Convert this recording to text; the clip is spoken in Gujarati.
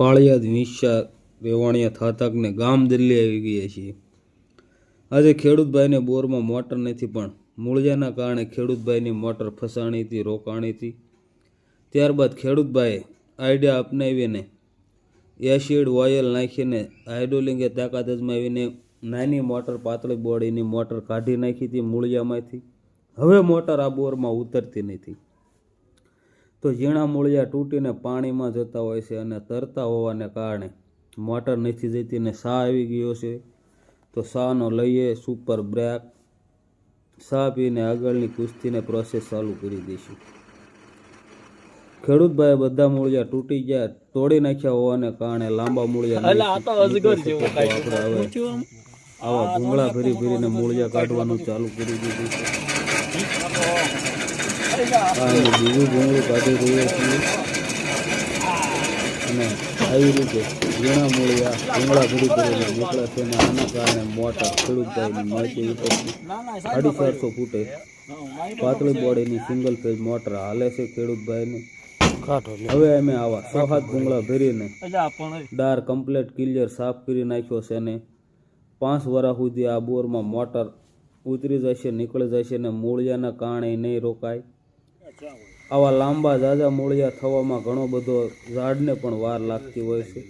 પાળિયાદ વિંછા રેવાણિયા થાતકને ગામ દિલ્હી આવી ગયા છીએ। આજે ખેડૂતભાઈને બોરમાં મોટર નથી, પણ મૂળિયાના કારણે ખેડૂતભાઈની મોટર ફસાણી હતી, રોકાણી હતી। ત્યારબાદ ખેડૂતભાઈએ આઈડિયા અપનાવીને એસિડ ઓઇલ નાખીને હાઇડ્રોલિંગે તાકાત અજમાવીને નાની મોટર, પાતળી બોડીની મોટર કાઢી નાખી હતી મૂળિયામાંથી। હવે મોટર આ બોરમાં ઉતરતી નથી, તો ઝીણા મૂળિયા તૂટીને પાણીમાં જતા હોય છે અને તરતા હોવાને કારણે મોટર નથી જતી ને સા આવી ગયો છે। તો સાનો લઈએ સુપર બ્રેક, સા પીને આગળની કુસ્તીને પ્રોસેસ ચાલુ કરી દઈશું। ખેડૂતભાઈ બધા મૂળિયા તૂટી ગયા, તોડી નાખ્યા હોવાને કારણે લાંબા મૂળિયા આપણે હવે આવા ભૂંગળા ફરી ફરીને મૂળિયા કાઢવાનું ચાલુ કરી દીધું છે। બીજું ભૂંગળું કાઢી રહ્યા છીએ અને આવી રીતે ઝીણા મૂળિયા ભૂંગળા ફરી ફરીને નીકળે છે અને આના કારણે મોટર ખેડૂતભાઈની માહિતી ઉપરથી 450 ફૂટે પાતળી બોડીની સિંગલ ફેઝ મોટર હાલે છે ખેડૂતભાઈને। હવે અમે આવા 6-7 ભૂંગળા ભરીને ડાર કમ્પ્લીટ ક્લિયર સાફ કરી નાખ્યો છે અને 5 વર્ષ સુધી આ બોરમાં મોટર ઉતરી જશે, નીકળી જશે અને મૂળિયાના કારણે નહીં રોકાય। આવા લાંબા ઝાઝા મૂળિયા થવામાં ઘણો બધો ઝાડને પણ વાર લાગતી હોય છે।